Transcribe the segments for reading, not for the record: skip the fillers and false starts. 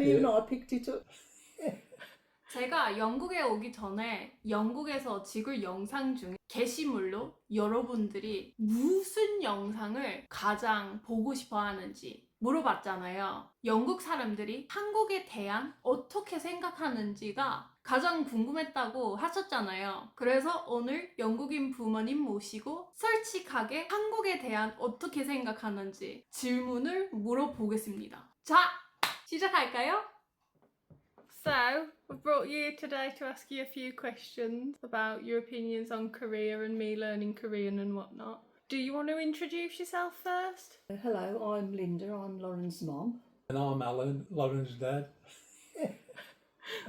Only you and I picked it up. 제가 영국에 오기 전에 영국에서 찍을 영상 중에 게시물로 여러분들이 무슨 영상을 가장 보고 싶어 하는지 물어봤잖아요. 영국 사람들이 한국에 대한 어떻게 생각하는지가 가장 궁금했다고 하셨잖아요. 그래서 오늘 영국인 부모님 모시고 솔직하게 한국에 대한 어떻게 생각하는지 질문을 물어보겠습니다. 자, 시작할까요? So, I've brought you here today to ask you a few questions about your opinions on Korea and me learning Korean and whatnot. Do you want to introduce yourself first? Hello, I'm Linda. I'm Lauren's mum. And I'm Alan, Lauren's dad.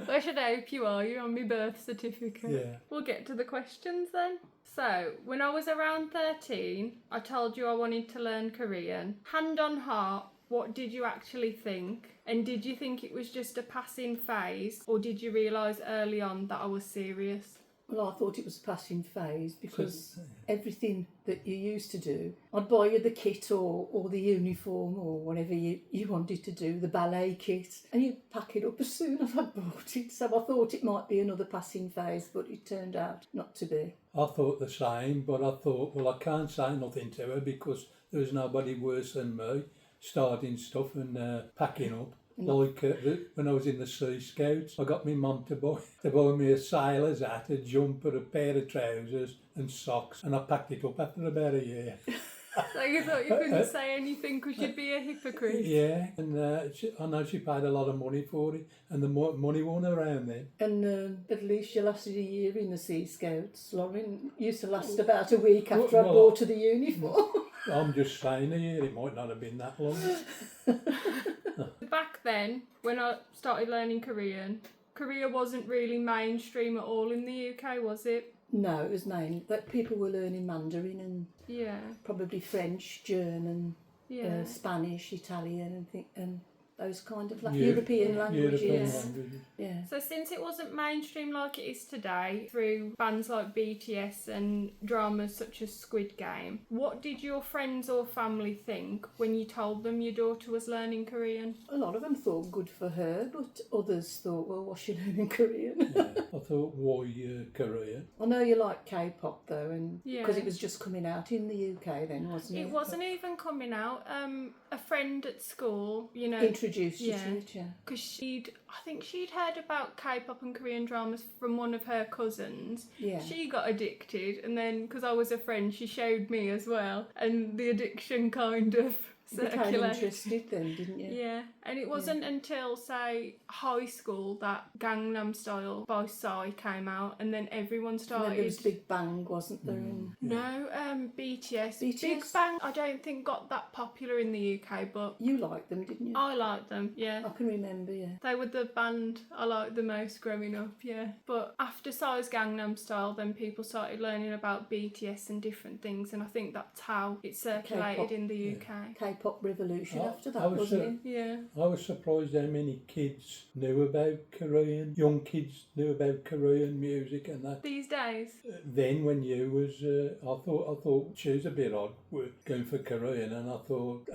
I should hope you are. You're on my birth certificate. Yeah. We'll get to the questions then. So, when I was around 13, I told you I wanted to learn Korean. Hand on heart, what did you actually think? And did you think it was just a passing phase, or did you realise early on that I was serious? Well, I thought it was a passing phase because everything that you used to do, I'd buy you the kit or the uniform or whatever you wanted to do, the ballet kit, and you'd pack it up as soon as I'd bought it. So I thought it might be another passing phase, but it turned out not to be. I thought the same, but I thought, well, I can't say nothing to her because there was nobody worse than me starting stuff and packing up. Like when I was in the Sea Scouts, I got my mum to buy me a sailor's hat, a jumper, a pair of trousers and socks, and I packed it up after about a year. So you thought you couldn't say anything because you'd be a hypocrite? Yeah, and I know she paid a lot of money for it, and the money wasn't around then. And at least you lasted a year in the Sea Scouts. Lauren used to last about a week after I bought her the uniform. I'm just saying a year, it might not have been that long. Back then, when I started learning Korean, Korea wasn't really mainstream at all in the UK, was it? No, it was mainly that people were learning Mandarin and Yeah. probably French, German, Yeah. Spanish, Italian, and those kind of Europe- European languages. European Yeah. languages. Yeah. So since it wasn't mainstream like it is today, through bands like BTS and dramas such as Squid Game, what did your friends or family think when you told them your daughter was learning Korean? A lot of them thought good for her, but others thought, well, what's she learning Korean? Yeah. I thought, why Korean? I know you like K-pop though, and Yeah. because it was just coming out in the UK then, wasn't it? It wasn't even coming out. A friend at school, you know, Introduced you yeah. to it, yeah. because I think she'd heard about K-pop and Korean dramas from one of her cousins. Yeah. She got addicted, and then because I was a friend, she showed me as well, and the addiction kind of You became circulated. interested then, didn't you? Yeah, and it wasn't until, say, high school that Gangnam Style by Psy came out, and then everyone And then started. there was Big Bang, wasn't there? And No, BTS. BTS? Big Bang, I don't think got that popular in the UK, but you liked them, didn't you? I liked them, yeah. I can remember, yeah. They were the band I liked the most growing up, yeah. But after Psy's Gangnam Style, then people started learning about BTS and different things, and I think that's how it circulated K-pop, in the yeah. UK. K-pop revolution I- after I that, was, wasn't it? Yeah. I was surprised how many kids knew about Korean. Young kids knew about Korean music and that. These days. Then when you was, I thought she was a bit odd. We're going for Korean, and I thought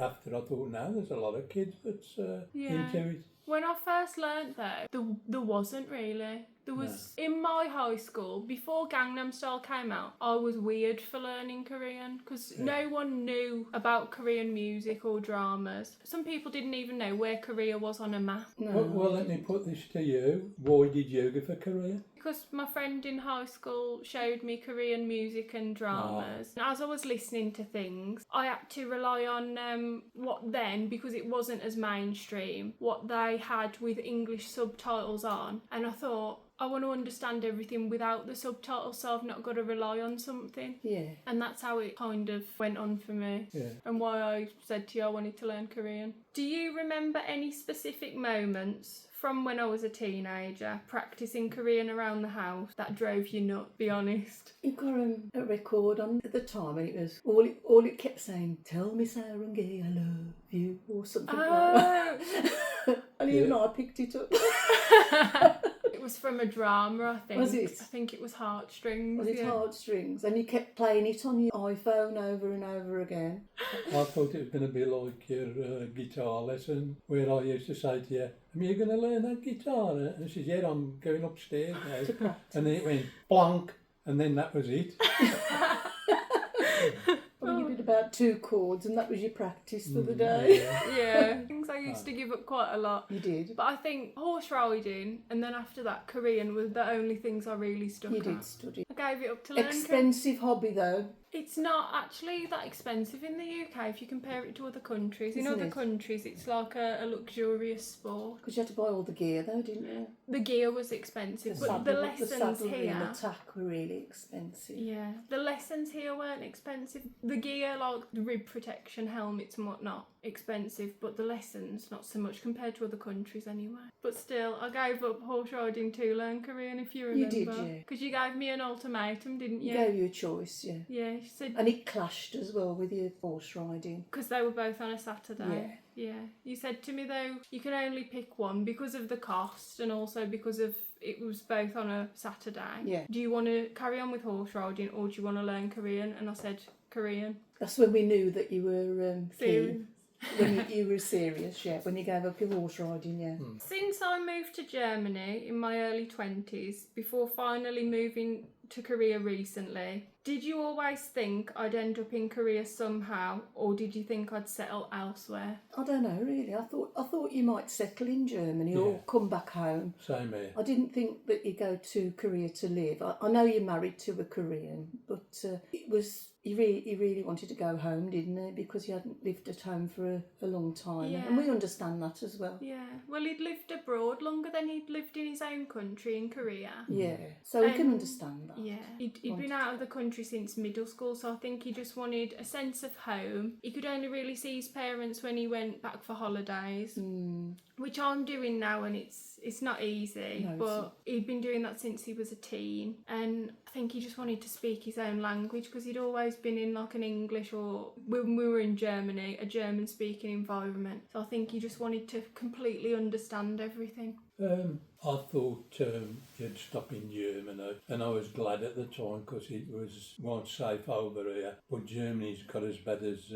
now there's a lot of kids that's Yeah. into it. When I first learnt though, there wasn't really. There was, in my high school, before Gangnam Style came out, I was weird for learning Korean because no one knew about Korean music or dramas. Some people didn't even know where Korea was on a map. No. Well, let me put this to you. Why did you go for Korean? Because my friend in high school showed me Korean music and dramas. And as I was listening to things, I had to rely on what then, because it wasn't as mainstream, what they had with English subtitles on. And I thought, I want to understand everything without the subtitles, so I've not got to rely on something. Yeah. And that's how it kind of went on for me. Yeah. And why I said to you I wanted to learn Korean. Do you remember any specific moments from when I was a teenager practicing Korean around the house that drove you nuts? Be honest. You got a record on at the time, and it was all it kept saying, "Tell me, Sarangi, I love you," or something like that. And even I picked it up. It was from a drama, I think. Was it? I think it was Heartstrings. Was it yeah. Heartstrings? And you kept playing it on your iPhone over and over again. I thought it was going to be like your guitar lesson, where I used to say to you, "Am you going to learn that guitar?" And she said, "Yeah, I'm going upstairs now." To practice. And then it went blank, and then that was it. Well, you did about 2 chords, and that was your practice for the day. Yeah. Yeah, things I used to give up quite a lot. You did. But I think horse riding and then after that Korean were the only things I really stuck You at. did study. I gave it up to learn Korean. Expensive hobby though. It's not actually that expensive in the UK if you compare it to other countries. In Isn't other it? countries it's like a luxurious sport. Because you had to buy all the gear though, didn't you? The gear was expensive, but saddle- the lessons saddlery here... and the tack were really expensive. Yeah, the lessons here weren't expensive. The gear, like the rib protection, helmets and whatnot, expensive, but the lessons not so much compared to other countries anyway. But still, I gave up horse riding to learn Korean, if you You remember. did, yeah. Because you gave me an ultimatum, didn't you? You gave you a choice, yeah. Yeah, she said And it clashed as well with your horse riding. because they were both on a Saturday. Yeah. You said to me though, you can only pick one because of the cost and also because of it was both on a Saturday. Yeah. Do you want to carry on with horse riding or do you want to learn Korean? And I said Korean. That's when we knew that you were Serious. keen. When you were serious, yeah. When you gave up your horse riding, yeah. Since I moved to Germany in my early 20s, before finally moving to Korea recently, did you always think I'd end up in Korea somehow, or did you think I'd settle elsewhere? I don't know, really. I thought you might settle in Germany or Yeah. come back home. Same here. I didn't think that you go to Korea to live. I know you're married to a Korean, but it was you really wanted to go home, didn't you? Because you hadn't lived at home for a long time, Yeah. and we understand that as well. Yeah, well, he'd lived abroad longer than he'd lived in his own country in Korea. Yeah, so we can Um, understand that. Yeah, he'd been out of the country since middle school, so I think he just wanted a sense of home. He could only really see his parents when he went back for holidays, which I'm doing now, and it's not easy, No, it's but not. he'd been doing that since he was a teen, and I think he just wanted to speak his own language because he'd always been in like an English or when we were in Germany, a German speaking environment. So I think he just wanted to completely understand everything. I thought you'd stop in Germany, and I was glad at the time because it was more safe over here. But Germany's got as bad as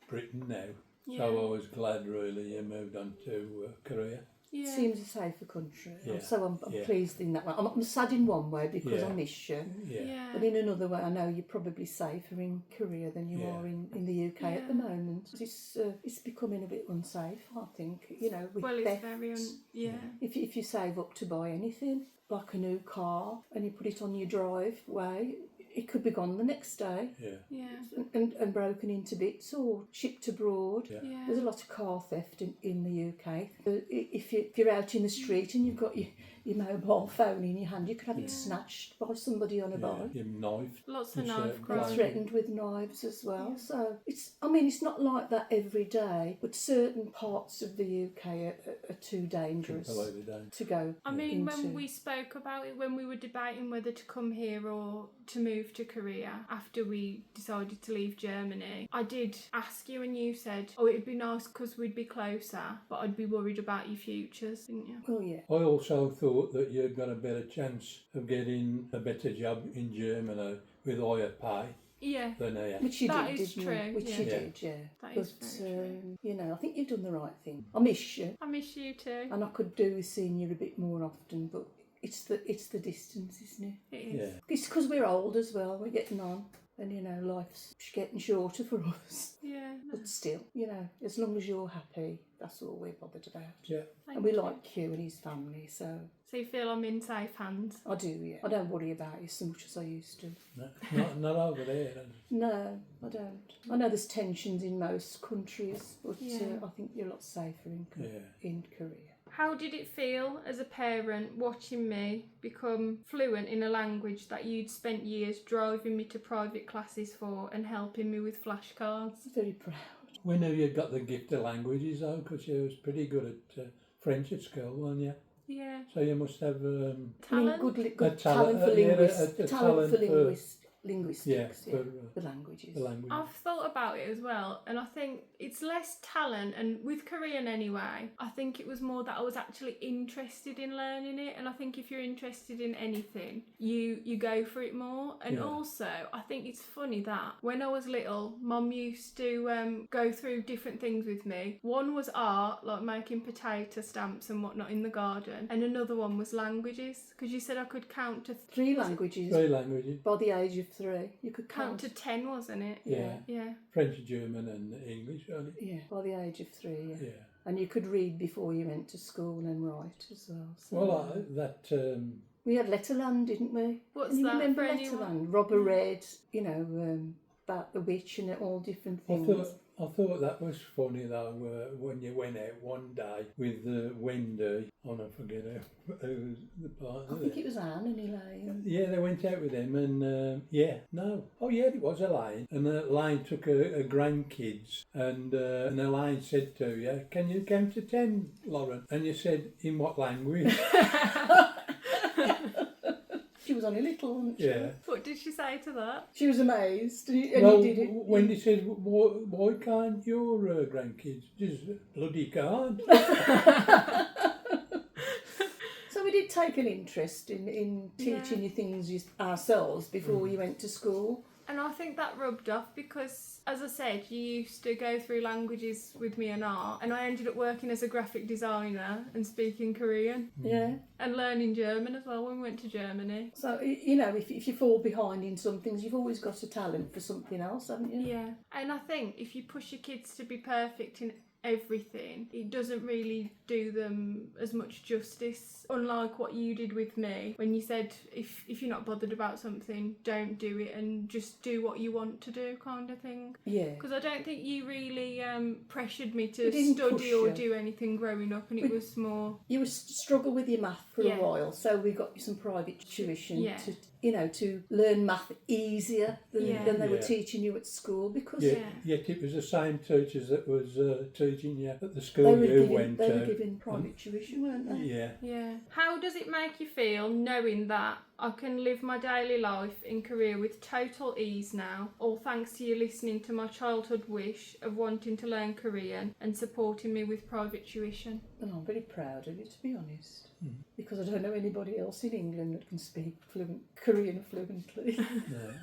Britain now, Yeah. so I was glad really you moved on to Korea. Yeah. Seems a safer country. Yeah. So I'm Yeah. pleased in that way. I'm sad in one way because Yeah. I miss you. Yeah. But in another way, I know you're probably safer in Korea than you Yeah. are in the UK at the Yeah. moment. It's becoming a bit unsafe, I think. You know, with Well, it's thefts. very yeah. If you save up to buy anything, like a new car, and you put it on your driveway, it could be gone the next day Yeah. Yeah. and broken into bits or shipped abroad. Yeah. Yeah. There's a lot of car theft in the UK. If you're out in the street and you've got your mobile phone in your hand, you could have it snatched by somebody on a bike. You're knifed. Lots of It's, knife uh, They're crime. threatened with knives as well. Yeah. So it's not like that every day, but certain parts of the UK are too dangerous Completely down. to go I mean, into. when we spoke about it, when we were debating whether to come here or to move to Korea after we decided to leave Germany, I did ask you and you said, oh, it'd be nice because we'd be closer, but I'd be worried about your futures, didn't you? Well, yeah. I also thought that you'd got a better chance of getting a better job in Germany with higher pay Yeah. than here. Which you That did, is didn't true, you? Which yeah. you Yeah. did, yeah. That but is very true. you know, I think you've done the right thing. I miss you, I miss you too. and I could do with seeing you a bit more often, but it's the distance, isn't it? It is. Yeah. It's because we're old as well. We're getting on, and you know, life's getting shorter for us. Yeah. But still, you know, as long as you're happy, that's all we're bothered about. Yeah. Thank And we you. like you and his family, so So you feel I'm in safe hands? I do, yeah. I don't worry about you so much as I used to. No, not over there. No, I don't. I know there's tensions in most countries, but Yeah. I think you're a lot safer Yeah. in Korea. How did it feel as a parent watching me become fluent in a language that you'd spent years driving me to private classes for and helping me with flashcards? Very proud. We knew you got the gift of languages though, because you was pretty good at French at school, weren't you? Yeah. So you must have I mean, Talent? good A talent talent- for yeah, linguists. a Talent for talent for- linguists. linguistics, for the languages. the language. I've thought about it as well, and I think it's less talent, and with Korean anyway, I think it was more that I was actually interested in learning it, and I think if you're interested in anything, you go for it more. And Yeah. also, I think it's funny that when I was little, Mum used to go through different things with me. One was art, like making potato stamps and whatnot in the garden, and another one was languages, because you said I could count to 3 languages. 3 languages. By the age of 3, you could count count. to 10, wasn't it? Yeah. Yeah. French, German and English, only. Yeah, by the age of 3, yeah. Yeah. And you could read before you went to school and write as well. So. Well, We had Letterland, didn't we? What's Can you that remember for anyone? Letterland? Robber Red, about the witch and all different things. I thought that was funny though, when you went out one day with Wendy, I forget who was the partner. I think it was Anne and Elaine. Yeah, they went out with him and, it was Elaine. And Elaine took her grandkids and Elaine said to you, can you count to 10, Lauren? And you said, in what language? She was only little, wasn't she? Yeah. What did she say to that? She was amazed, and Well, you did it. Wendy said, why can't your grandkids? Just bloody can't. So we did take an interest in teaching you things ourselves before you went to school. And I think that rubbed off because, as I said, you used to go through languages with me and art, and I ended up working as a graphic designer and speaking Korean Yeah. and learning German as well when we went to Germany. So, if you fall behind in some things, you've always got a talent for something else, haven't you? Yeah. And I think if you push your kids to be perfect in everything, it doesn't really do them as much justice, unlike what you did with me when you said if you're not bothered about something, don't do it and just do what you want to do, kind of thing. Yeah. Because I don't think you really pressured me We to didn't study push or you. do anything growing up, and it was more You would struggle with your math for Yeah. a while, so we got you some private tuition Yeah. to learn math easier than they were Yeah. teaching you at school, because Yet it was the same teachers that was teaching you at the they school were you went they to. were giving private tuition, weren't they? Yeah. Yeah. How does it make you feel knowing that I can live my daily life in Korea with total ease now, all thanks to you listening to my childhood wish of wanting to learn Korean and supporting me with private tuition? And I'm very proud of it, to be honest, because I don't know anybody else in England that can speak Korean fluently.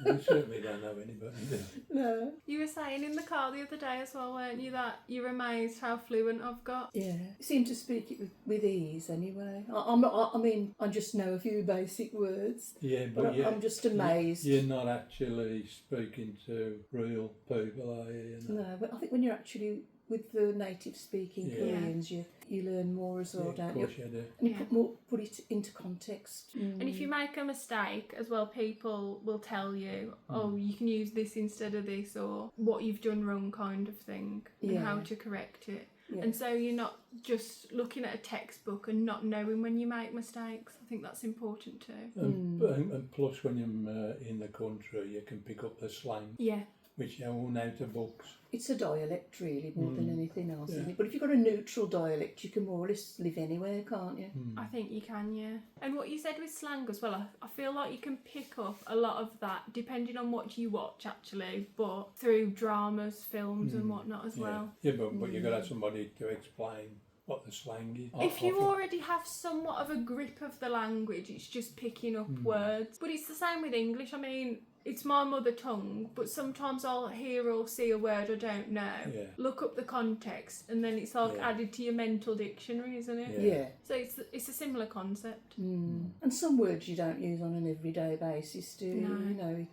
No, we certainly don't know anybody. do we? No. You were saying in the car the other day as well, weren't you, that you're amazed how fluent I've got? Yeah, you seem to speak it with ease anyway. I just know a few basic words, Yeah, but but I'm just amazed. You're not actually speaking to real people, are you? No, but I think when you're actually with the native speaking Yeah. Koreans, you learn more as well, Yeah, of don't you? course you do. And you Yeah. put it into context. And if you make a mistake as well, people will tell you, oh, you can use this instead of this, or what you've done wrong, kind of thing, and Yeah. how to correct it. Yeah. And so you're not just looking at a textbook and not knowing when you make mistakes. I think that's important too. And plus, when you're in the country, you can pick up the slang, Yeah. which you own out of books. It's a dialect, really, more than anything else, isn't Yeah. it? But if you've got a neutral dialect, you can more or less live anywhere, can't you? I think you can, yeah. And what you said with slang as well, I feel like you can pick up a lot of that depending on what you watch, actually, but through dramas, films, and whatnot as well. Yeah, but you've got to have somebody to explain what the slang is. If you already have somewhat of a grip of the language, it's just picking up words. But it's the same with English. I mean, it's my mother tongue, but sometimes I'll hear or see a word I don't know, Yeah. look up the context, and then it's like Yeah. added to your mental dictionary, isn't it? Yeah. So it's a similar concept. And some words you don't use on an everyday basis, do you? No. You know,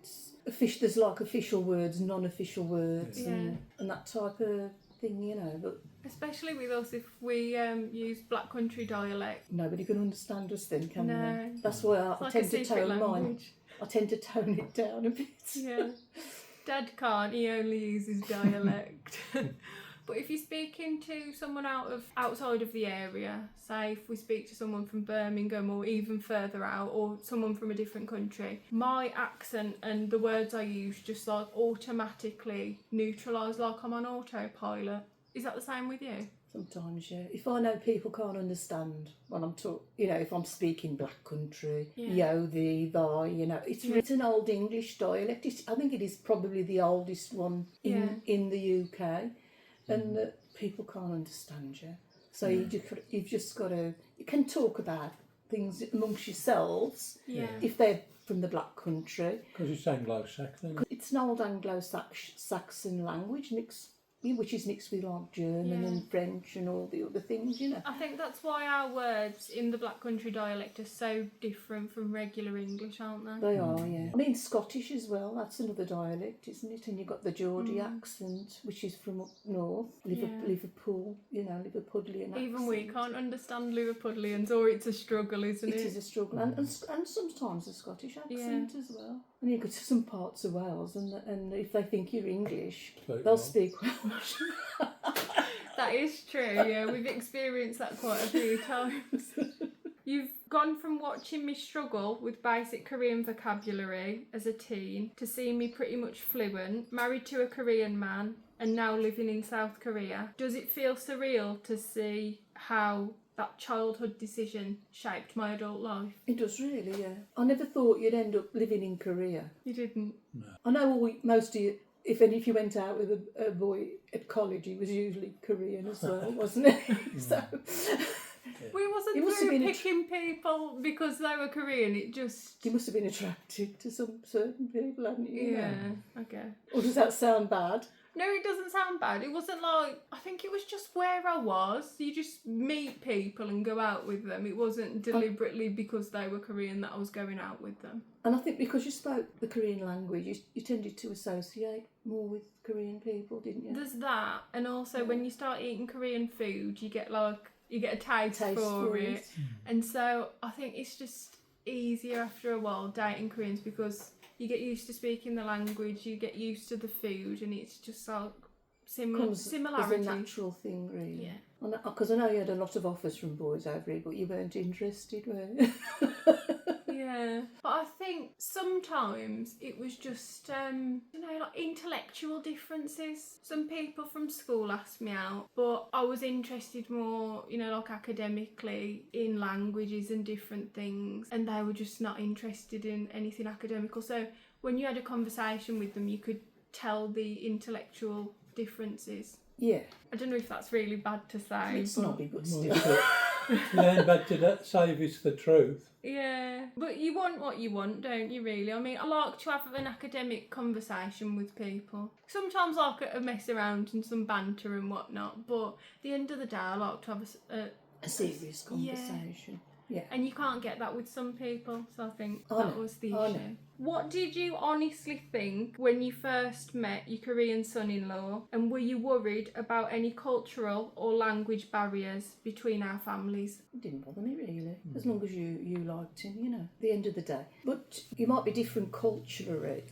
there's like official words, non-official words, Yeah. and that type of thing, you know. But Especially with us, if we use Black Country dialect. nobody can understand us then, can No. they? That's why I It's like a tend to secret tone mine. language. I tend to tone it down a bit. Yeah. Dad can't, he only uses dialect. But if you're speaking to someone outside of the area, say if we speak to someone from Birmingham or even further out, or someone from a different country, my accent and the words I use just like automatically neutralise, like I'm on autopilot. Is that the same with you? Sometimes, yeah. If I know people can't understand when I'm if I'm speaking Black Country, Yeah. yo, thee, thy, it's an old English dialect. I think it is probably the oldest one in the UK, and that people can't understand you. So you've just got to. You can talk about things amongst yourselves if they're from the Black Country. Because it's Anglo-Saxon. It's an old Anglo-Saxon language which is mixed with like German and French and all the other things, I think that's why our words in the Black Country dialect are so different from regular English, aren't they? They are, yeah. I mean, Scottish as well, that's another dialect, isn't it? And you've got the Geordie accent, which is from up north, Liverpool, Liverpudlian accent. Even we can't understand Liverpudlians, or it's a struggle, isn't it? It is a struggle, and sometimes a Scottish accent as well. And you go to some parts of Wales, and if they think you're English, they'll speak Welsh. That is true, yeah. We've experienced that quite a few times. You've gone from watching me struggle with basic Korean vocabulary as a teen to seeing me pretty much fluent, married to a Korean man, and now living in South Korea. Does it feel surreal to see how that childhood decision shaped my adult life? It does really, yeah. I never thought you'd end up living in Korea. You didn't? No. I know most of you, if you went out with a boy at college, he was usually Korean as well, wasn't he? So We wasn't It must have through been picking people because they were Korean, it just... you must have been attracted to some certain people, hadn't you? Yeah, okay. Or does that sound bad? No, it doesn't sound bad. It wasn't like... I think it was just where I was. You just meet people and go out with them. It wasn't deliberately because they were Korean that I was going out with them. And I think because you spoke the Korean language, you tended to associate more with Korean people, didn't you? There's that, and also when you start eating Korean food, you get a taste Taste for it. And so I think it's just easier after a while dating Koreans because you get used to speaking the language, you get used to the food, and it's just like similarity. It's a natural thing, really. Yeah. Because I know you had a lot of offers from boys over here, but you weren't interested, were you? Yeah, but I think sometimes it was just, like intellectual differences. Some people from school asked me out, but I was interested more, like academically in languages and different things, and they were just not interested in anything academical. So when you had a conversation with them, you could tell the intellectual differences. Yeah. I don't know if that's really bad to say. It's but... not big, but still. You ain't bad to say if it's the truth. Yeah, but you want what you want, don't you, really? I mean, I like to have an academic conversation with people. Sometimes I like to mess around and some banter and whatnot, but at the end of the day, I like to have a serious conversation. Yeah. And you can't get that with some people, so I think I that know. was the I issue. know. What did you honestly think when you first met your Korean son-in-law, and were you worried about any cultural or language barriers between our families? It didn't bother me really, as long as you liked him, at the end of the day. But you might be different culturally.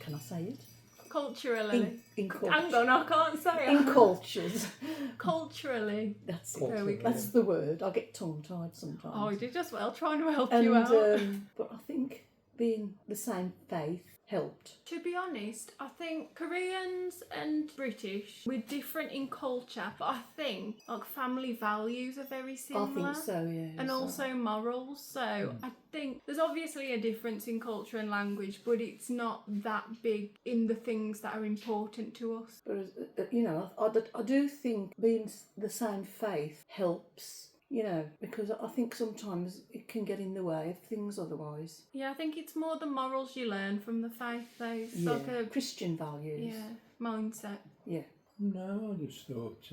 Can I say it? Culturally. In culture. Hang on, I can't say it. In cultures. Culturally. That's it. Culturally. There we go. That's the word. I get tongue-tied sometimes. Oh, you did as well, trying to help And you out. but I think being the same faith helped. To be honest, I think Koreans and British, we're different in culture, but I think like family values are very similar. I think so, yeah. And also morals. So I think there's obviously a difference in culture and language, but it's not that big in the things that are important to us. But, I do think being the same faith helps. Because I think sometimes it can get in the way of things otherwise. Yeah, I think it's more the morals you learn from the faith, though. It's like a Christian values. mindset. No, I just thought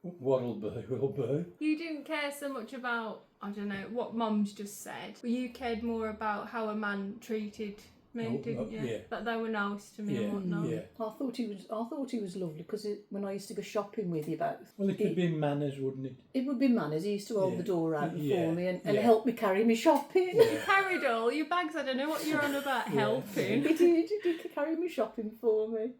what'll be will be. You didn't care so much about, I don't know, what Mum's just said. But you cared more about how a man treated me, didn't you? Yeah. That they were nice to me and whatnot. Yeah. I thought he was lovely because when I used to go shopping with you both. Well, it could be manners, wouldn't it? It would be manners. He used to hold Yeah. the door open Yeah. for me and Yeah. help me carry me shopping. You carried all your bags. I don't know what you're on about helping. He did carry me shopping for me.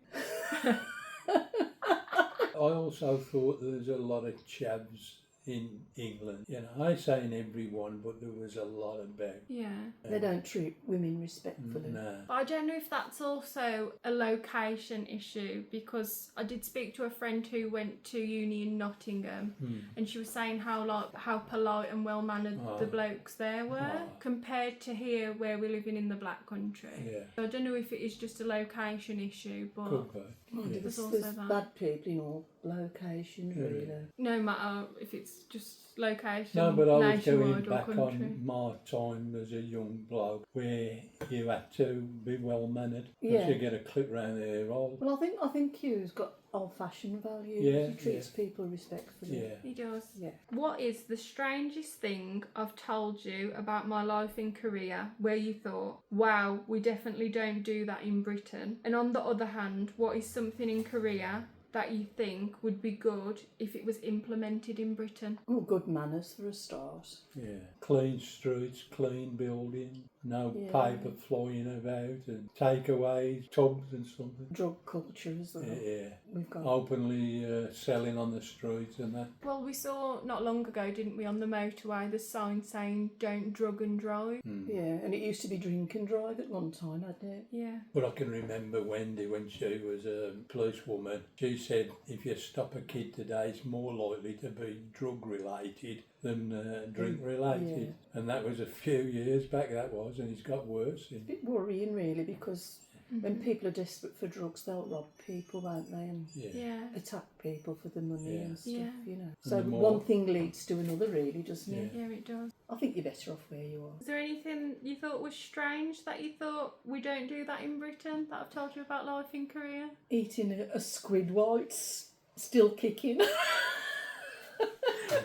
I also thought there's a lot of chavs in England. You know, I say in everyone, but there was a lot about. Yeah. They don't treat women respectfully. No. But I don't know if that's also a location issue, because I did speak to a friend who went to uni in Nottingham, and she was saying how polite and well mannered the blokes there were compared to here where we're living in the black country. Yeah. So I don't know if it is just a location issue, but Could be. Yeah. there's also There's that. bad people in all locations, really. No matter if it's just location, No, but I was nationwide going or back country. on my time as a young bloke where you had to be well mannered. Yeah. If you get a clip round the ear roll. Well, I think Hugh's got old-fashioned values. Yeah, He treats people respectfully. Yeah. He does. Yeah. What is the strangest thing I've told you about my life in Korea where you thought, wow, we definitely don't do that in Britain? And on the other hand, what is something in Korea that you think would be good if it was implemented in Britain? Oh, good manners for a start. Yeah. Clean streets, clean buildings, no Yeah. paper flying about and takeaways, tubs and something. Drug culture as well. Yeah. We've got. Openly selling on the streets and that. Well, we saw not long ago, didn't we, on the motorway, the sign saying don't drug and drive. Yeah, and it used to be drink and drive at one time, hadn't it? Yeah. But I can remember Wendy when she was a policewoman. She said if you stop a kid today, it's more likely to be drug related than drink related. And that was a few years back, that was, and it's got worse. A bit worrying, really, because when people are desperate for drugs, they'll rob people, won't they? And Yeah. attack people for the money and stuff, Yeah. you know. And So the more- one thing leads to another, really, doesn't it? Yeah, it does. I think you're better off where you are. Is there anything you thought was strange that you thought we don't do that in Britain that I've told you about life in Korea? Eating a squid while it's still kicking.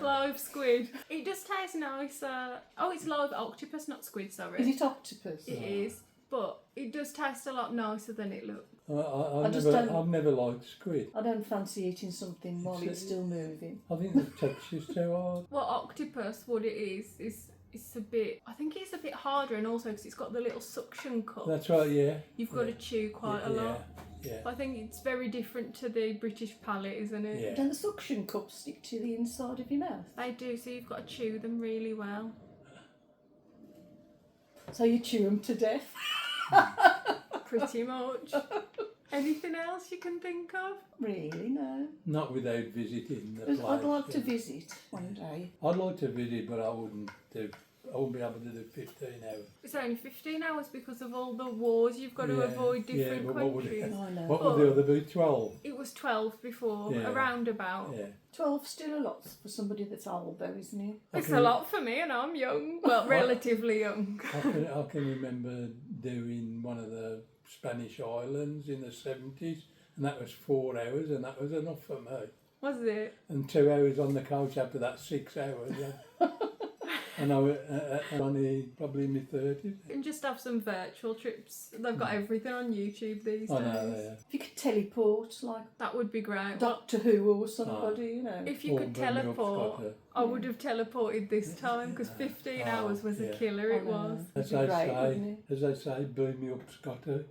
Live squid. It just tastes nicer. Oh, it's live octopus, not squid, sorry. Is it octopus? It is, but it does taste a lot nicer than it looks. I've never liked squid. I don't fancy eating something while it's still moving. I think the texture's too hard. What octopus, what it is it's a bit, I think it's a bit harder, and also because it's got the little suction cup. That's right, yeah. You've got to chew quite a lot. Yeah. I think it's very different to the British palate, isn't it? Yeah. Don't the suction cups stick to the inside of your mouth? They do, so you've got to chew them really well. So you chew them to death? Pretty much. Anything else you can think of? Really, no. Not without visiting the place. I'd like to visit one day. I'd like to visit, but I wouldn't be able to do 15 hours. It's only 15 hours because of all the wars. You've got to avoid different but what would countries. I know. What would the other be? 12? It was 12 before, Yeah. around about. Yeah. 12's still a lot for somebody that's old, though, isn't it? It's a lot for me, and I'm young. Well, relatively young. I can remember doing one of the Spanish islands in the 70s, and that was 4 hours, and that was enough for me. Was it? And 2 hours on the couch after that, 6 hours. Yeah. And I was only probably in my 30s. You can just have some virtual trips. They've got everything on YouTube these I days. know, yeah. If you could teleport, like That would be great. Doctor Who or somebody, you know. If you could Or bring me up teleport, Scotland. I would have teleported this time because 15 hours was a yeah. killer, it I know. was. As It'd be I great, wouldn't say, as I say, boom me up, Scotty.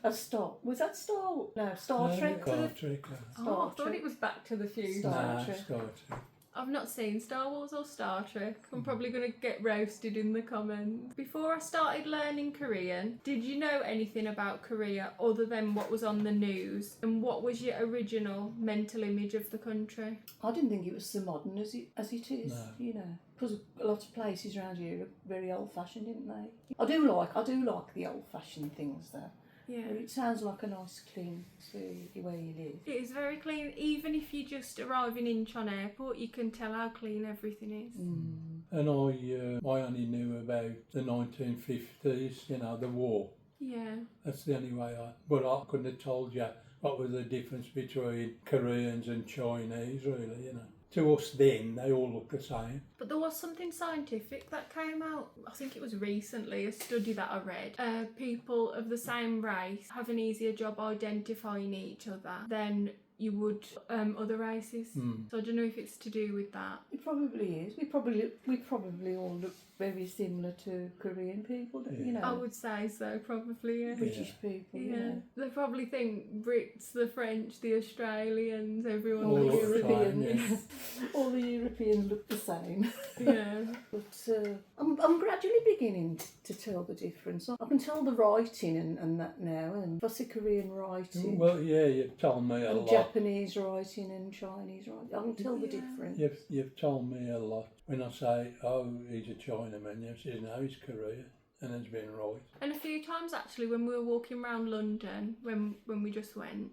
Was that Star? No, Star Trek. Star Trek. Oh, I Star thought Trek. it was Back to the Future. Star Nah, Trek. Star Trek. I've not seen Star Wars or Star Trek. I'm probably going to get roasted in the comments. Before I started learning Korean, did you know anything about Korea other than what was on the news? And what was your original mental image of the country? I didn't think it was so modern as it is. No. You know, because a lot of places around here are very old-fashioned, didn't they? I do like the old-fashioned things though. Yeah. It sounds like a nice, clean city where you live. It is very clean. Even if you just arrive in Incheon Airport, you can tell how clean everything is. And I only knew about the 1950s, you know, the war. Yeah. That's the only way but I couldn't have told you what was the difference between Koreans and Chinese, really, you know. To us then, they all look the same. But there was something scientific that came out, I think it was recently, a study that I read. People of the same race have an easier job identifying each other than you would other races. So I don't know if it's to do with that. It probably is. We probably all look very similar to Korean people, you know. I would say so, probably. Yeah. British people, you Yeah, know. they probably think Brits, the French, the Australians, everyone. All the All the time, Europeans, all the Europeans look the same. Yeah. But I'm gradually beginning to tell the difference. I can tell the writing and that now, and if I see Korean writing, Well, yeah, you've told me a and lot. Japanese writing and Chinese writing, I can tell the difference. You've told me a lot. When I say, oh, he's a Chinaman, you say, no, he's Korean. And it's been right. And a few times actually when we were walking around London, when we just went,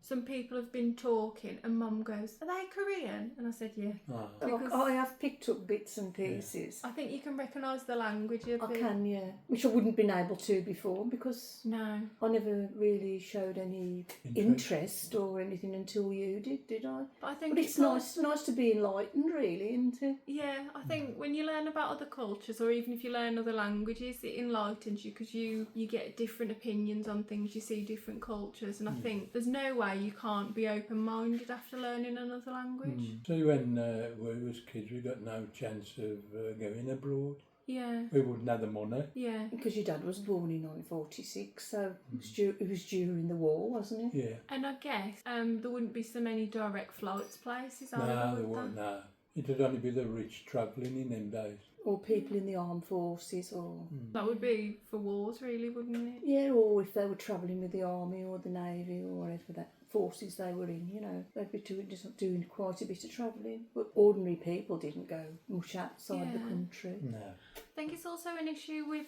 some people have been talking and Mum goes, are they Korean? And I said, yeah. Ah. Because I have picked up bits and pieces. I think you can recognise the language a I bit. can, yeah. Which I wouldn't been able to before because No. I never really showed any interest or anything until you did I? But I think But it's nice to be enlightened, really, isn't it? Yeah, I think when you learn about other cultures or even if you learn other languages, it enlightens you because you get different opinions on things, you see different cultures, and I think there's no way you can't be open-minded after learning another language. See, when we was kids, we got no chance of going abroad. Yeah. We wouldn't have the money. Yeah. Because your dad was born in 1946, so it was during the war, wasn't it? Yeah. And I guess there wouldn't be so many direct flights places either, No, there would weren't, no. It'd only be the rich travelling in them days. Or people in the armed forces, or That would be for wars, really, wouldn't it? yeah, or if they were travelling with the army or the navy or whatever that forces they were in, you know, they'd be doing quite a bit of travelling. But ordinary people didn't go much outside the Yeah. country. No. I think it's also an issue with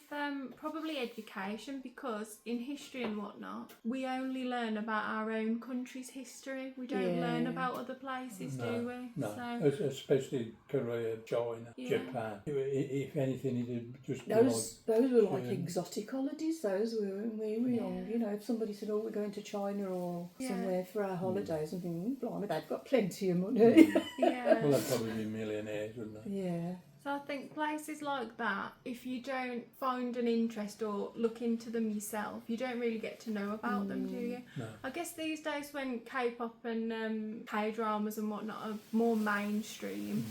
probably education because in history and whatnot, we only learn about our own country's history. We don't learn Yeah. about other places, do we? No, So, especially Korea, China, Yeah. Japan. If anything, it'd just be Those were like Yeah. exotic holidays. Those were when we were young. You know, if somebody said, "Oh, we're going to China or Yeah. somewhere for our holidays," and thinking, "Blimey, they've got plenty of money." yeah. well, they'd probably be millionaires, wouldn't they? Yeah. So I think places like that, if you don't find an interest or look into them yourself, you don't really get to know about them, do you? No. I guess these days when K-pop and K-dramas and whatnot are more mainstream,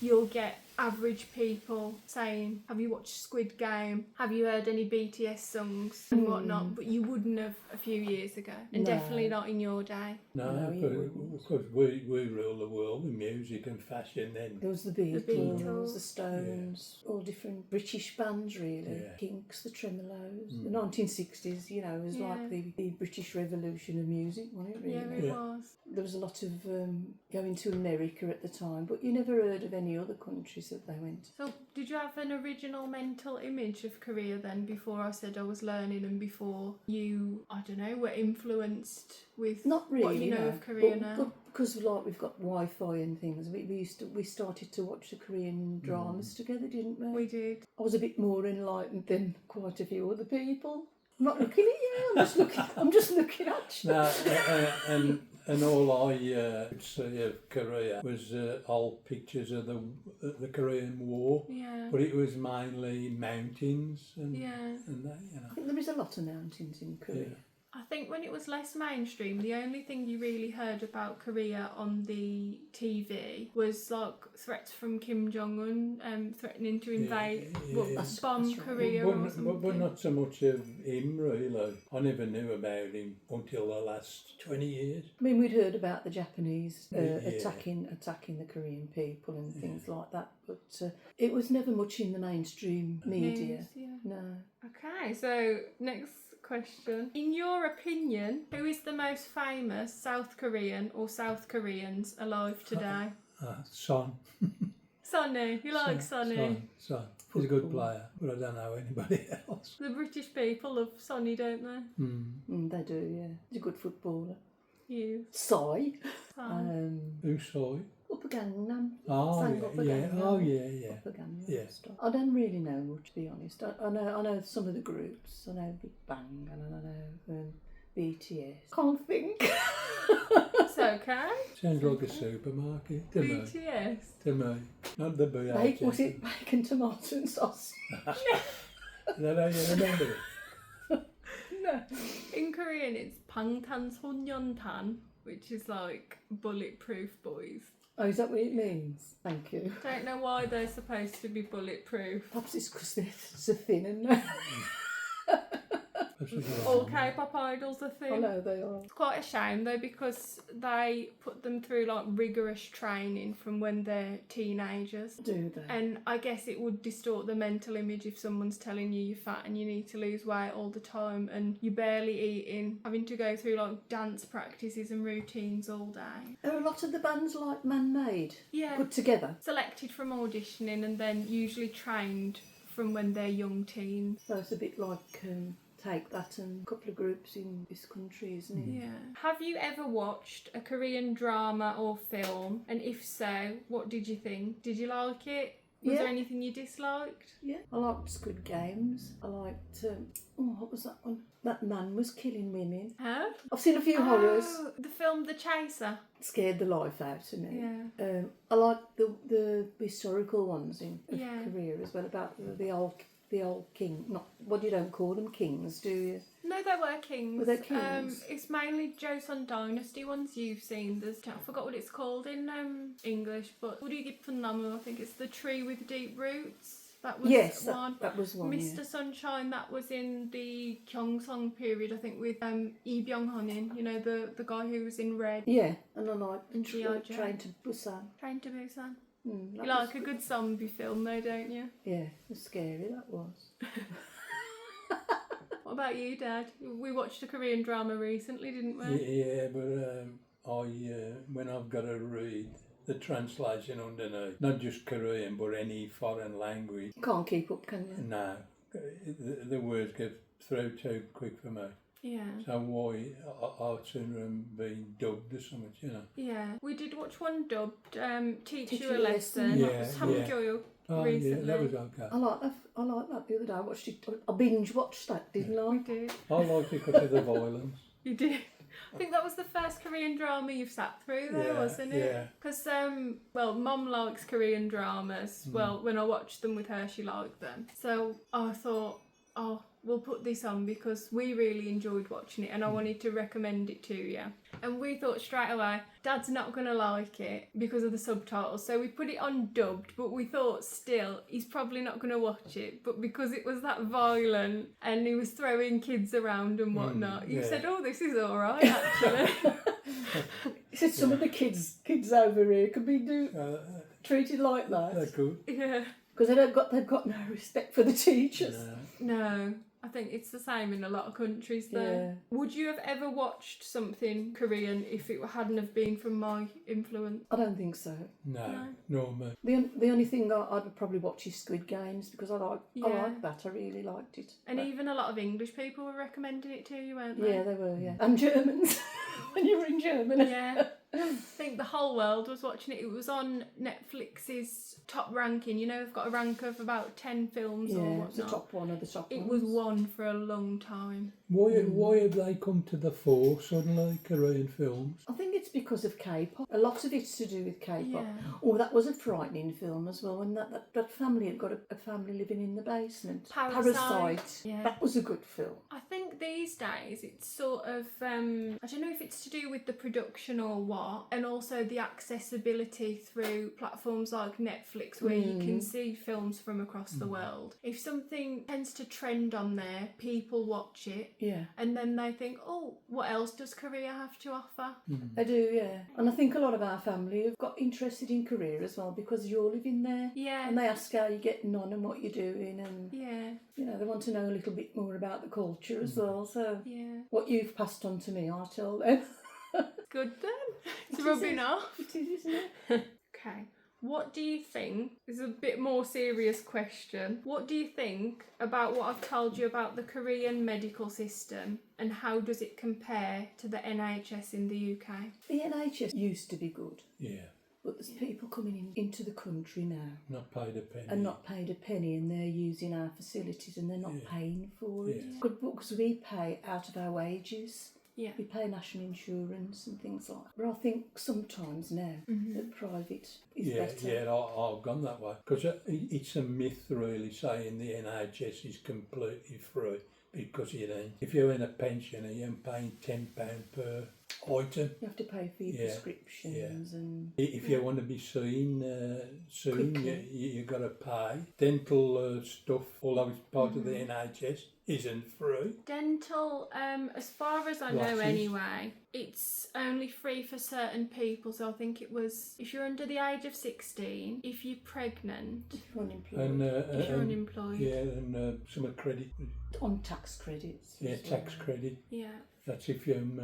you'll get average people saying, have you watched Squid Game? Have you heard any BTS songs and whatnot? But you wouldn't have a few years ago. And No. definitely not in your day. No, No, you wouldn't. because we rule the world with music and fashion then. There was the Beatles. Beatles, the Stones, all different British bands really. Yeah. Kinks, the Tremolos. The 1960s, you know, was Yeah. like the British Revolution of music, wasn't it really? Yeah, it Yeah. was. There was a lot of going to America at the time, but you never heard of any other countries that they went to. So, did you have an original mental image of Korea then before I said I was learning and before you, I don't know, were influenced with Not really, what you know no. of Korea but, now? But because like we've got Wi-Fi and things, we started to watch the Korean dramas together, didn't we? We did. I was a bit more enlightened than quite a few other people. I'm not looking at you. I'm just looking at you. No, and all I could see of Korea was old pictures of the Korean War, Yeah. but it was mainly mountains and Yeah. and that, you know. I think there is a lot of mountains in Korea. Yeah. I think when it was less mainstream, the only thing you really heard about Korea on the TV was like threats from Kim Jong Un, threatening to invade, yeah. bomb That's right. Korea or But something. not so much of him really. I never knew about him until the last 20 years. I mean, we'd heard about the Japanese Yeah. attacking the Korean people and things like that, but it was never much in the mainstream media. News, yeah. No. Okay, so next question. In your opinion, who is the most famous South Korean or South Koreans alive today? Son. Sonny. You like Sonny? Son. He's a good player, but I don't know anybody else. The British people love Sonny, don't they? They do, yeah. He's a good footballer. You. Psy. Son. Who saw it? Upper Gangnam. Oh, Sang Upper yeah. Gangnam. Oh, yeah. Upper Gangnam Yeah. stuff. I don't really know much, to be honest. I know some of the groups. I know Big Bang and I know BTS. Can't think. It's okay. Sounds like a supermarket to me. BTS. To me. Not the BHS. Was it bacon, tomato and sauce? Is that how you remember it? No. In Korean, it's Bangtanso년단. which is like bulletproof boys. Oh, is that what it means? Thank you. Don't know why they're supposed to be bulletproof. Perhaps it's because they're so thin and That's a All good one. K-pop idols are thin. I know they are. It's quite a shame though, because they put them through like rigorous training from when they're teenagers. Do they? And I guess it would distort the mental image if someone's telling you you're fat and you need to lose weight all the time and you're barely eating, having to go through like dance practices and routines all day. Are a lot of the bands like man-made, Yeah. put together? Selected from auditioning and then usually trained from when they're young teens. So it's a bit like Take That and a couple of groups in this country, isn't it? Yeah. Have you ever watched a Korean drama or film? And if so, what did you think? Did you like it? Was Yeah. there anything you disliked? Yeah. I liked Squid Games. I liked, what was that one? That man was killing women. Huh? I've seen a few horrors. Oh, the film The Chaser. Scared the life out of me. Yeah. I like the historical ones in of Yeah. Korea as well, about the old king. Not what you don't call them kings, do you? No, they were kings. Were they kings? It's mainly Joseon Dynasty ones you've seen. There's, I forgot what it's called in English, but Uri 깊은 나무, I think it's The Tree with Deep Roots. That was Yes, one. that was one. Mr. Yeah. Sunshine, that was in the Gyeongsang period, I think, with Lee Byung-hun, you know, the guy who was in Red. Yeah, and I like And G.I. Joe. Train to Busan. Train to Busan. Mm, You that like was a good zombie film though, don't you? Yeah, it was scary, that was. What about you, Dad? We watched a Korean drama recently, didn't we? Yeah, but when I've got to read the translation underneath, not just Korean, but any foreign language, You can't keep up, can you? no, the words get through too quick for me. Yeah. So why I'd sooner them being dubbed or something, you know? Yeah. We did watch one dubbed, Teach Teach You You a a Lesson. Lesson. Yeah, That was yeah. Hamgyo Oh, recently. yeah, that was okay. I like that the other day. I watched it. I binge watched that, didn't I? We did. I like it because of the violence. You did. I think that was the first Korean drama you've sat through though, Yeah, wasn't yeah. it? Because, Mum likes Korean dramas. Well, when I watched them with her, she liked them. So I thought, oh, we'll put this on because we really enjoyed watching it and I wanted to recommend it to you. And we thought straight away, Dad's not going to like it because of the subtitles. So we put it on dubbed, but we thought still, he's probably not going to watch it. But because it was that violent and he was throwing kids around and whatnot, you yeah. said, oh, this is all right, actually. He said some of the kids over here could be treated like They're that good. Yeah. because they've got no respect for the teachers. No. No, I think it's the same in a lot of countries though. Yeah. Would you have ever watched something Korean if it hadn't have been from my influence? I don't think so. No, nor me. The only thing I'd probably watch is Squid Games because I Yeah. like that. I really liked it. And But- even a lot of English people were recommending it to you, weren't they? yeah, they were. Yeah, and Germans when you were in Germany. Yeah. I think the whole world was watching it. It was on Netflix's top ranking. You know, they've got a rank of about 10 films or Yeah, it's the whatnot. top one of the top It ones. was one for a long time. Why have they come to the fore suddenly, Korean films? I think it's because of K-pop. A lot of it's to do with K-pop. Yeah. Oh, that was a frightening film as well. When that family had got a family living in the basement. Parasite. Yeah. That was a good film. I think these days it's sort of, I don't know if it's to do with the production or what, and also the accessibility through platforms like Netflix where you can see films from across the world. If something tends to trend on there, people watch it. Yeah. And then they think, oh, what else does Korea have to offer? I do, yeah. And I think a lot of our family have got interested in Korea as well because you're living there. Yeah. And they ask how you're getting on and what you're doing, and Yeah, you know, they want to know a little bit more about the culture as well. So yeah. what you've passed on to me, I'll tell them. Good then. It's It rubbing is. off. It is, isn't it? Okay. What do you think? This is a bit more serious question. What do you think about what I've told you about the Korean medical system and how does it compare to the NHS in the UK? The NHS used to be good, Yeah, but there's people coming into the country now not paid a penny. and not paid a penny, and they're using our facilities and they're not Yeah. paying for it. Yeah. Good, because we pay out of our wages. Yeah. We pay national insurance and things like that. But I think sometimes now that private is Yeah, better. yeah, I've gone that way. Because it's a myth, really, saying the NHS is completely free. Because you know, if you're in a pension and you're paying £10 item. You have to pay for your Yeah, prescriptions and If you want to be seen soon, Quickly. you got to pay. Dental stuff, although it's part of the NHS, isn't free. Dental, as far as I know Glasses. anyway, it's only free for certain people. So I think it was if you're under the age of 16, if you're pregnant, if you're unemployed. And if you're unemployed. yeah, and some credit, On tax credits. yeah, as tax well. credit. Yeah. That's if you ain't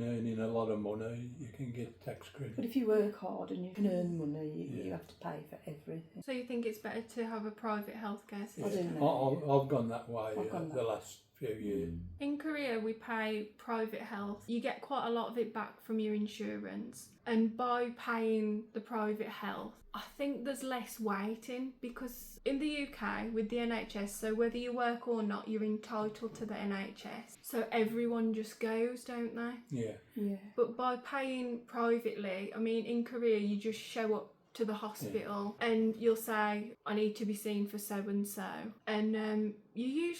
earning a lot of money, you can get tax But credit. if you work hard and you can earn money, you Yeah. have to pay for everything. So you think it's better to have a private healthcare I system? don't know. I've gone that way I've gone the that last few years. In Korea, we pay private health. You get quite a lot of it back from your insurance. And by paying the private health, I think there's less waiting because in the UK with the NHS, so whether you work or not, you're entitled to the NHS. So everyone just goes, don't they? Yeah, Yeah. But by paying privately, I mean, in Korea, you just show up to the hospital and you'll say, I need to be seen for so and so. And you're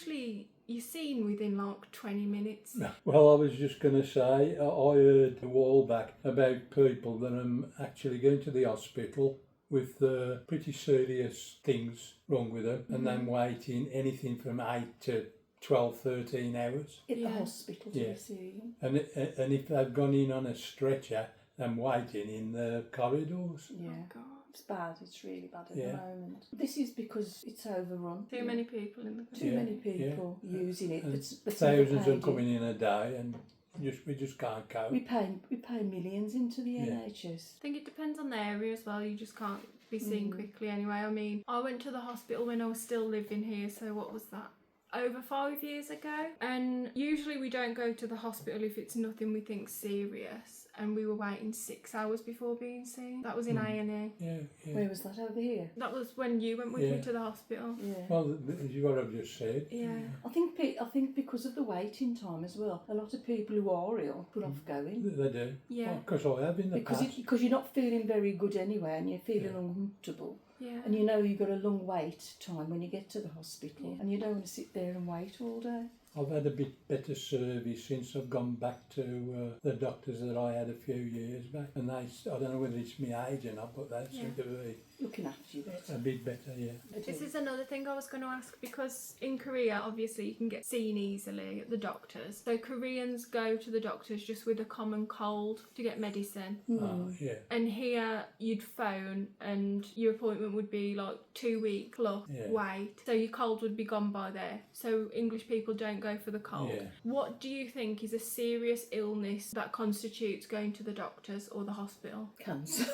seen within like 20 minutes. well, I was just going to say, I heard a while back about people that are actually going to the hospital with pretty serious things wrong with them and then waiting anything from 8 to 12, 13 hours. At the Yeah. hospital to Yeah. be seen. And if they've gone in on a stretcher, then waiting in the corridors. Yeah. Oh, God. It's bad. It's really bad at Yeah. the moment. This is because it's overrun. Too many people in the Too country. Yeah, many people using it. And but thousands are underpaid. coming in a day, and we just can't cope. We pay millions into the Yeah. NHS. I think it depends on the area as well. You just can't be seen quickly anyway. I mean, I went to the hospital when I was still living here, so what was that? Over 5 years ago. And usually we don't go to the hospital if it's nothing we think serious. And we were waiting 6 hours before being seen. That was in A&E. Yeah, yeah. Where was that over here? That was when you went with me Yeah. to the hospital. Yeah. Well, as you what I've just said. Yeah. I think because of the waiting time as well, a lot of people who are ill put off going They do. Yeah. Because I have in the past. because you're not feeling very good anyway, and you're feeling uncomfortable, Yeah. and you know you've got a long wait time when you get to the hospital, and you don't want to sit there and wait all day. I've had a bit better service since I've gone back to the doctors that I had a few years back. And I don't know whether it's my age or not, but they seem to be Looking after you better. a bit better, yeah. This is another thing I was going to ask because in Korea, obviously, you can get seen easily at the doctors. So Koreans go to the doctors just with a common cold to get medicine. Yeah. And here, you'd phone and your appointment would be like 2 week plus Yeah. wait. So your cold would be gone by there. So English people don't go for the cold. Yeah. What do you think is a serious illness that constitutes going to the doctors or the hospital? Cancer.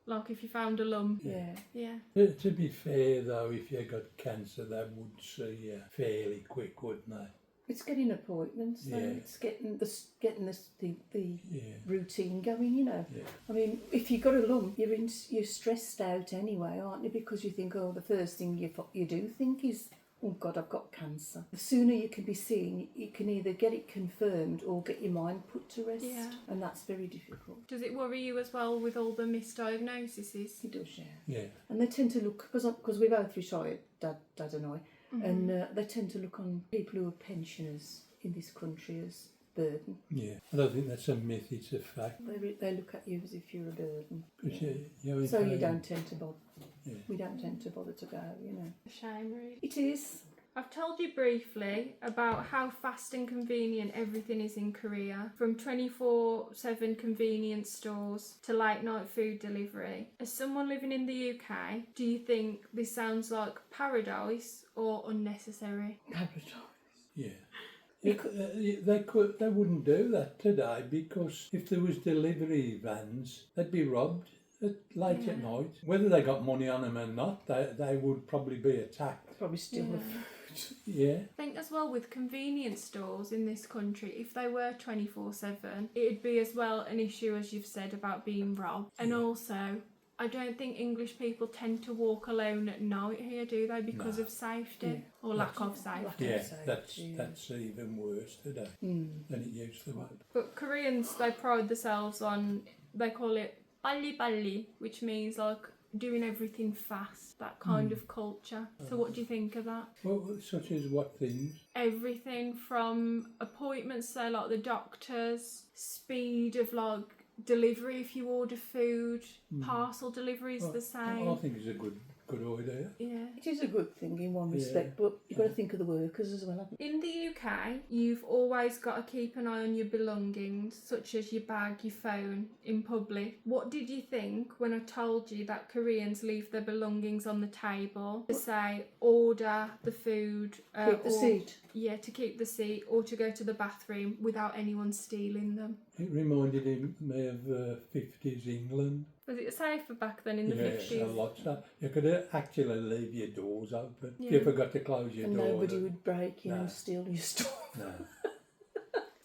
Like if you found a lump. Yeah. Yeah. To be fair, though, if you got cancer, they would see you fairly quick, wouldn't they? It's getting appointments. Though. Yeah. It's getting the Yeah. routine going. You know. Yeah. I mean, if you've got a lump, you're stressed out anyway, aren't you? Because you think, oh, the first thing you do think is, oh God, I've got cancer. The sooner you can be seen, you can either get it confirmed or get your mind put to rest, Yeah. and that's very difficult. Does it worry you as well with all the misdiagnoses? It does, yeah. Yeah. And they tend to look, because we're both retired, Dad and I, and they tend to look on people who are pensioners in this country as burden. Yeah. I don't think that's a myth, it's a fact. They look at you as if you're a burden. Because you're So you paying- don't tend to bother. Yeah. We don't tend to bother to go, you know. A shame, really. It is. I've told you briefly about how fast and convenient everything is in Korea, from 24/7 convenience stores to late night food delivery. As someone living in the UK, do you think this sounds like paradise or unnecessary? Paradise. Yeah. They wouldn't do that today because if there was delivery vans, they'd be robbed late at night. Whether they got money on them or not, they would probably be attacked. Probably still the Yeah. food. Yeah. I think as well with convenience stores in this country, if they were 24/7, it'd be as well an issue as you've said about being robbed. And also, I don't think English people tend to walk alone at night here, do they? Because No. of safety Yeah. or lack of safety. Yeah, Safety, yeah. that's even worse today than it used to be. But Koreans, they pride themselves on, they call it 빨리빨리, which means like doing everything fast, that kind of culture. So what do you think of that? Well, such as what things? Everything from appointments, so like the doctors, speed of like delivery if you order food, parcel delivery is the same. I think it's a good idea. Yeah. It is a good thing in one respect, but you've got to think of the workers as well, haven't you? In the UK, you've always got to keep an eye on your belongings, such as your bag, your phone, in public. What did you think when I told you that Koreans leave their belongings on the table to say order the food? Keep the seat. Yeah, to keep the seat or to go to the bathroom without anyone stealing them. It reminded me of 50s England. Was it safer back then in the Yes, 50s? a lot. So you could actually leave your doors open. If Yeah. you forgot to close your And door. nobody would break in No. and steal your stuff. No.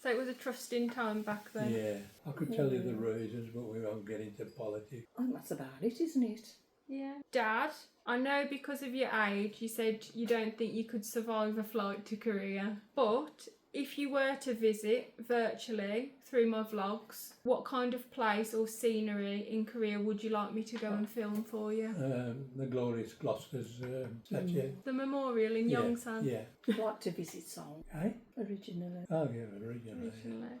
So it was a trusting time back then. Yeah, I could tell you the reasons, but we won't get into politics. I think that's about it, isn't it? Yeah. Dad, I know because of your age you said you don't think you could survive a flight to Korea, but if you were to visit virtually through my vlogs, what kind of place or scenery in Korea would you like me to go and film for you? The glorious Gloucester's statue. The memorial in Yongsan. Yeah. I'd like to visit Seoul, Eh? originally. Oh, yeah, originally.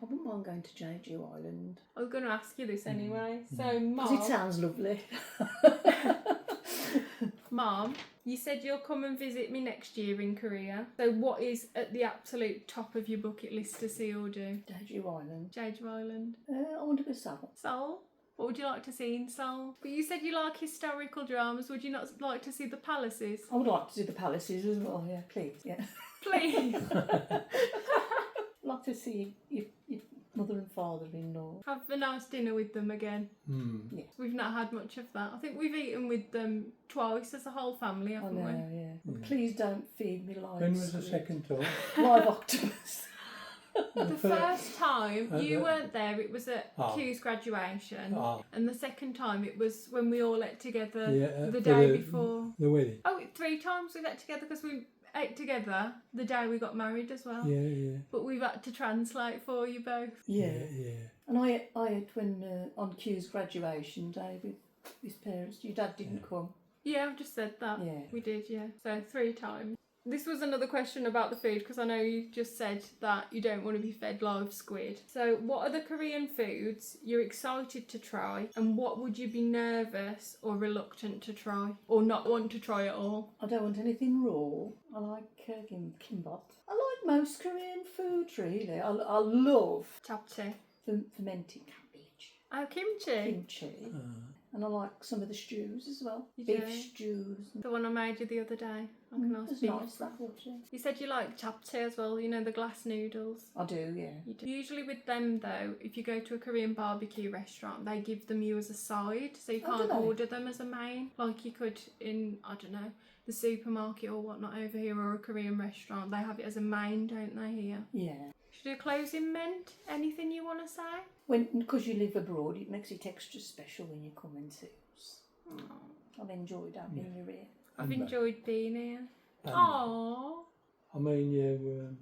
I wouldn't mind going to Jeju Island. I was going to ask you this anyway. So, Because it Mom, sounds lovely. Mom, you said you'll come and visit me next year in Korea. So what is at the absolute top of your bucket list to see or do? Jeju Island. Jeju Island. I want to go Seoul. Seoul? What would you like to see in Seoul? But you said you like historical dramas. Would you not like to see the palaces? I would like to see the palaces as well, yeah, please. Yeah. Please. I'd like to see your mother and father-in-law. Have a nice dinner with them again. Yeah. We've not had much of that. I think we've eaten with them twice as a whole family, I haven't know, we? yeah. But please don't feed me live When was the squid. second time? Live octopus. The first time you the- weren't there, it was at Ah. Q's graduation. Ah. And the second time it was when we all ate together Yeah, the for day before. The wedding. Oh, 3 times we ate together because we ate together the day we got married as well. Yeah, yeah. But we've had to translate for you both. Yeah. Yeah. And I had when on Q's graduation day with his parents. Your dad didn't come. Yeah, I've just said that. Yeah. We did, yeah. So 3 times. This was another question about the food because I know you just said that you don't want to be fed live squid. So what are the Korean foods you're excited to try and what would you be nervous or reluctant to try or not want to try at all? I don't want anything raw. I like kimbap. I like most Korean food, really. I love Japchae. fermented cabbage, Oh, kimchi. kimchi, and I like some of the stews as well. You Beef do? stews. The one I made you the other day. Like a nice It's beef. nice, that actually. You said you like japchae as well, you know, the glass noodles. I do, yeah. You do. Usually with them though, if you go to a Korean barbecue restaurant, they give them you as a side, so you Oh, do can't they? order them as a main, like you could in, I don't know, the supermarket or whatnot over here or a Korean restaurant. They have it as a main, don't they, here? Yeah. Should we do a closing mint? Anything you want to say? Because you live abroad, it makes it extra special when you come and see us. I've enjoyed having you here. I've enjoyed being here. And- Aww. I mean,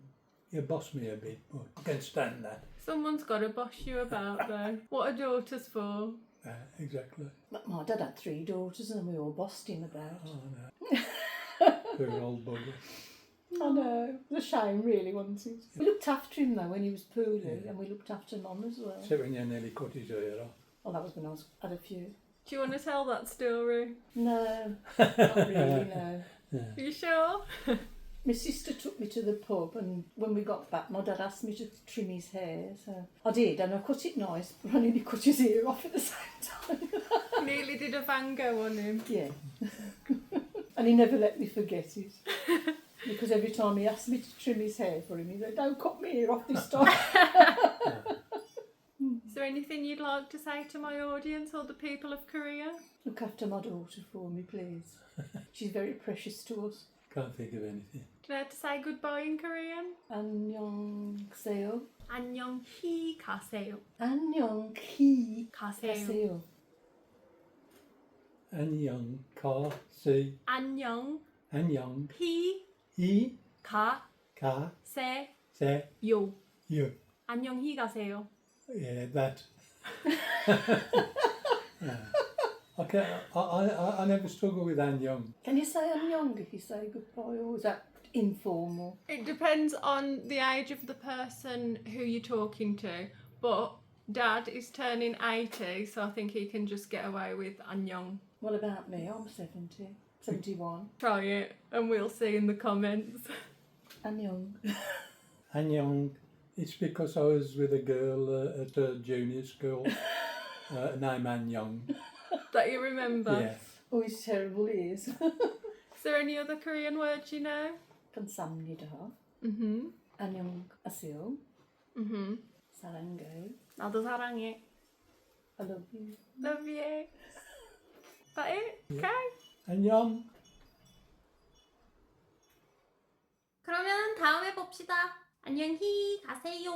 you boss me a bit, but I can stand that. Someone's got to boss you about though. What are daughters for? Exactly. But my dad had 3 daughters and we all bossed him about. Oh, no. Poor old bugger. I know. It's a shame, really, wasn't it? We looked after him, though, when he was poorly, and we looked after Mum as well. Except when you nearly cut his ear off. Well, that was when I had a few. Do you want to tell that story? No, not really, no. Are you sure? My sister took me to the pub, and when we got back, my dad asked me to trim his hair, so I did, and I cut it nice, but I nearly cut his ear off at the same time. Nearly did a Van Gogh on him. Yeah. And he never let me forget it. Because every time he asked me to trim his hair for him, he said, "Don't cut me ear off this time." Is there anything you'd like to say to my audience or the people of Korea? Look after my daughter for me, please. She's very precious to us. Can't think of anything. Do you know how to say goodbye in Korean? 안녕하세요. 안녕히 가세요. 안녕히 가세요. 가세요. Anyang ka si 안녕히 anyang i ka 가세요. se you. 안녕히 가세요. Yeah, that. I never struggle with 안녕. Can you say 안녕 if you say goodbye, or is that informal? It depends on the age of the person who you're talking to, but Dad is turning 80, so I think he can just get away with 안녕. What about me? I'm 70, 71. Try it and we'll see in the comments. 안녕. 안녕. It's because I was with a girl at a junior school named 안녕. That you remember? Yeah. Oh, it's terrible, he is. Is there any other Korean words you know? 감사합니다. Mhm. 안녕하세요. Mhm. 사랑해. 나도 사랑해. I love you. Love you. That it? Okay. 안녕. 그러면 다음에 봅시다. 안녕히 가세요.